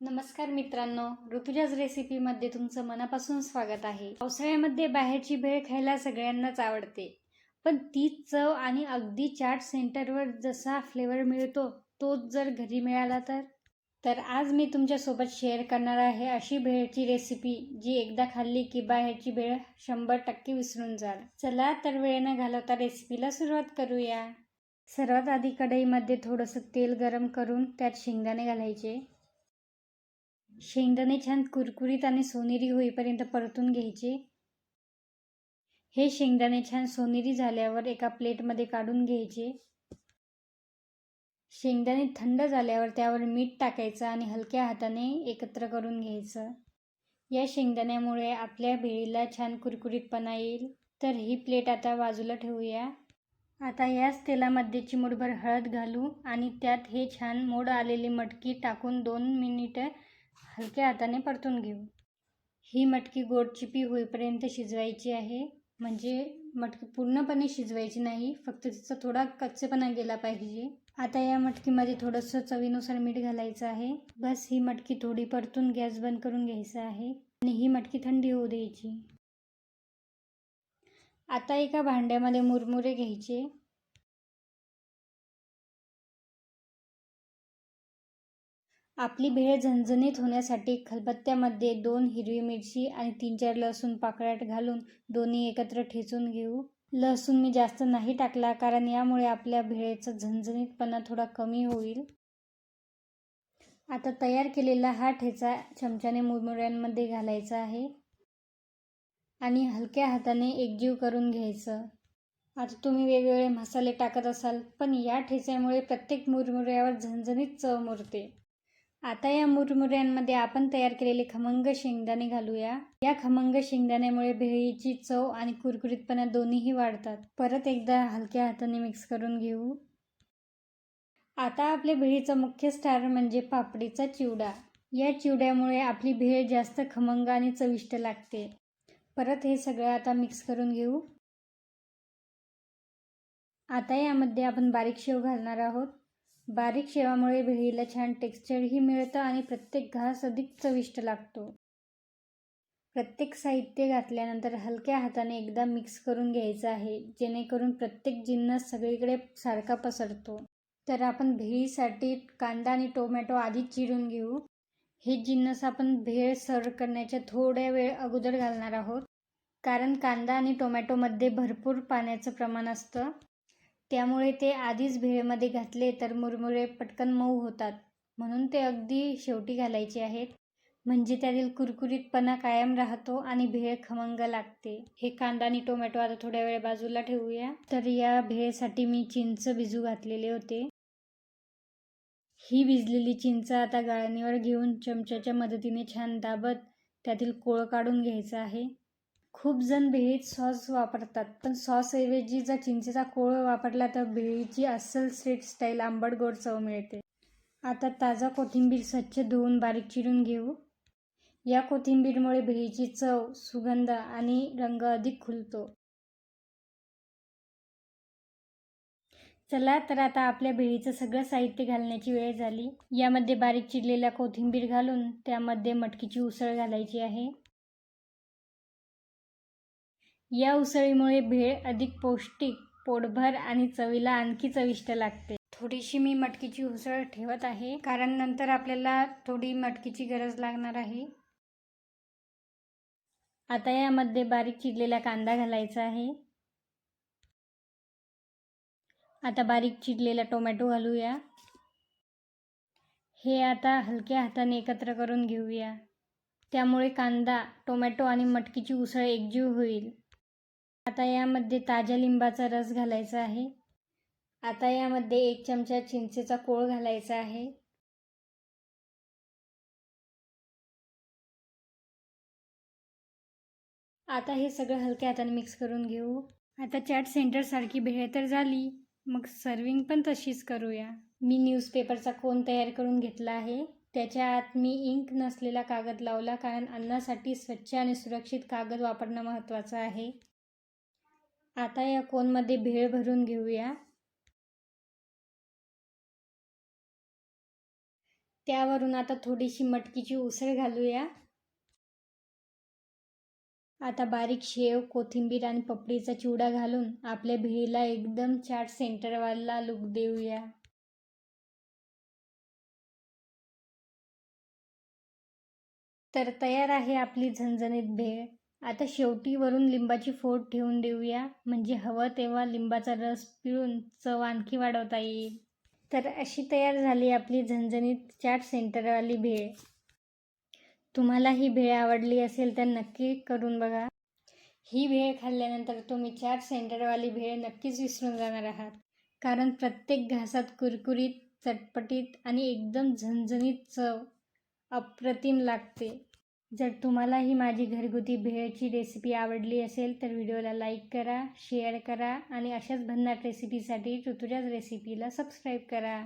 नमस्कार मित्रांनो, ऋतुजाज रेसिपीमध्ये तुमचं मनापासून स्वागत आहे. पावसाळ्यामध्ये बाहेरची भेळ खायला सगळ्यांनाच आवडते, पण तीच चव आणि अगदी चाट सेंटरवर जसा फ्लेवर मिळतो तोच जर घरी मिळाला तर आज मी तुमच्यासोबत शेअर करणार आहे अशी भेळची रेसिपी जी एकदा खाल्ली की बाहेरची भेळ 100% विसरून जाल. चला तर वेळ न घालवता रेसिपीला सुरुवात करूया. सर्वात आधी कढईमध्ये थोडंसं तेल गरम करून त्यात शेंगदाणे घालायचे. शेंगदाणे छान कुरकुरीत आणि सोनेरी होईपर्यंत परतून घ्यायचे. हे शेंगदाणे छान सोनेरी झाल्यावर एका प्लेटमध्ये काढून घ्यायचे. शेंगदाणे थंड झाल्यावर त्यावर मीठ टाकायचं आणि हलक्या हाताने एकत्र करून घ्यायचं. या शेंगदाण्यामुळे आपल्या भेळीला छान कुरकुरीतपणा येईल. तर ही प्लेट आता बाजूला ठेवूया. आता याच तेलामध्ये चिमूटभर हळद घालू आणि त्यात हे छान मोड आलेली मटकी टाकून 2 मिनिटं हलक्या हाताने परतून घेऊ. ही मटकी गोडचिपी होईपर्यंत शिजवायची आहे. म्हणजे मटकी पूर्णपणे शिजवायची नाही, फक्त तिचा थोडा कच्चेपणा गेला पाहिजे. आता या मटकीमध्ये थोडंसं चवीनुसार मीठ घालायचं आहे. बस ही मटकी थोडी परतून गॅस बंद करून घ्यायचा आहे आणि ही मटकी थंडी होऊ द्यायची. आता एका भांड्यामध्ये मुरमुरे घ्यायचे. आपली भेळ झणझणीत होण्यासाठी खलबत्त्यामध्ये 2 हिरवी मिरची आणि 3-4 लसूण पाकळ्यात घालून दोन्ही एकत्र ठेचून घेऊ. लसूण मी जास्त नाही टाकला कारण यामुळे आपल्या भेळेचा झणझणीतपणा थोडा कमी होईल. आता तयार केलेला हा ठेचा चमच्याने मुरमुऱ्यांमध्ये घालायचा आहे आणि हलक्या हाताने एकजीव करून घ्यायचं. आता तुम्ही वेगवेगळे मसाले टाकत असाल, पण या ठेच्यामुळे प्रत्येक मुरमुऱ्यावर झणझणीत चव मुरते. आता या मुरमुऱ्यांमध्ये आपण तयार केलेले खमंग शेंगदाणे घालूया. या खमंग शेंगदाण्यामुळे भेळीची चव आणि कुरकुरीतपणा दोन्हीही वाढतात. परत एकदा हलक्या हाताने मिक्स करून घेऊ. आता आपल्या भेळीचा मुख्य स्टार म्हणजे पापडीचा चिवडा. या चिवड्यामुळे आपली भेळ जास्त खमंग आणि चविष्ट लागते. परत हे सगळं आता मिक्स करून घेऊ. आता यामध्ये आपण बारीक शेव घालणार आहोत. बारीक शेवामुळे भेळीला छान टेक्स्चरही मिळतं आणि प्रत्येक घास अधिक चविष्ट लागतो. प्रत्येक साहित्य घातल्यानंतर हलक्या हाताने एकदा मिक्स करून घ्यायचं आहे, जेणेकरून प्रत्येक जिन्नस सगळीकडे सारखा पसरतो. तर आपण भेळीसाठी कांदा आणि टोमॅटो आधीच चिरून घेऊ. हे जिन्नस आपण भेळ सर्व करण्याच्या थोड्या वेळ अगोदर घालणार आहोत, कारण कांदा आणि टोमॅटोमध्ये भरपूर पाण्याचं प्रमाण असतं. त्यामुळे ते आधीच भेळमध्ये घातले तर मुरमुरे पटकन मऊ होतात, म्हणून ते अगदी शेवटी घालायचे आहेत. म्हणजे त्यातील कुरकुरीतपणा कायम राहतो आणि भेळ खमंग लागते. हे कांदा आणि टोमॅटो आता थोड्या वेळ बाजूला ठेवूया. तर या भेळसाठी मी चिंच भिजू घातलेले होते. ही भिजलेली चिंच आता गाळणीवर घेऊन चमच्याच्या मदतीने छान दाबत त्यातील कोळ काढून घ्यायचा आहे. खूप जण भेळीत सॉस वापरतात, पण सॉसऐवजी जर चिंचेचा कोळ वापरला तर भेळीची अस्सल स्ट्रीट स्टाईल आंबट गोड चव मिळते. आता ताजा कोथिंबीर स्वच्छ धुवून बारीक चिरून घेऊ. या कोथिंबीरमुळे भेळीची चव, सुगंध आणि रंग अधिक खुलतो. चला तर आता आपल्या भेळीचं सगळं साहित्य घालण्याची वेळ झाली. यामध्ये बारीक चिरलेला कोथिंबीर घालून त्यामध्ये मटकीची उसळ घालायची आहे. या उसळीमुळे भेळ अधिक पौष्टिक, पोटभर आणि चवीला आणखी चविष्ट लागते. थोडीशी मी मटकीची उसळ ठेवत आहे, कारण नंतर आपल्याला थोडी मटकीची गरज लागणार आहे. आता यामध्ये बारीक चिरलेला कांदा घालायचा आहे. आता बारीक चिरलेला टोमॅटो घालूया. हे आता हलक्या हाताने एकत्र करून घेऊया. त्यामुळे कांदा, टोमॅटो आणि मटकीची उसळ एकजीव होईल. आता यामध्ये ताज्या लिंबाचा रस घालायचा आहे. आता यामध्ये 1 चमचा चिंचेचा कोळ घालायचा आहे. आता हे सगळं हलक्या हाताने मिक्स करून घेऊ. आता चाट सेंटरसारखी भेळ तर झाली, मग सर्विंग पण तशीच करूया. मी न्यूजपेपरचा कोन तयार करून घेतला आहे. त्याच्या आत मी इंक नसलेला कागद लावला, कारण अन्नासाठी स्वच्छ आणि सुरक्षित कागद वापरणं महत्त्वाचं आहे. आता या कोनमध्ये भेळ भरून घेऊया. त्यावरून आता थोडीशी मटकीची उसळ घालूया. आता बारीक शेव, कोथिंबीर आणि पपडीचा चिवडा घालून आपल्या भेळीला एकदम चाट सेंटरवाला लुक देऊया. तर तयार आहे आपली झणझणीत भेळ. आता शेवटी वरून लिंबाची फोड ठेवून देऊया, म्हणजे हवं तेव्हा लिंबाचा रस पिळून चव आणखी वाढवता येईल. तर अशी तयार झाली आपली झणझणीत चाट सेंटरवाली भेळ. तुम्हाला ही भेळ आवडली असेल तर नक्की करून बघा. ही भेळ खाल्ल्यानंतर तुम्ही चाट सेंटरवाली भेळ नक्कीच विसरून जाणार आहात. कारण प्रत्येक घासात कुरकुरीत, चटपटीत आणि एकदम झणझणीत चव अप्रतिम लागते. जर तुम्हाला ही माझी घरगुती भेळची रेसिपी आवडली असेल तर व्हिडिओला लाईक करा, शेअर करा आणि अशाच भन्नाट रेसिपीसाठी ऋतुजाज रेसिपीला सबस्क्राईब करा.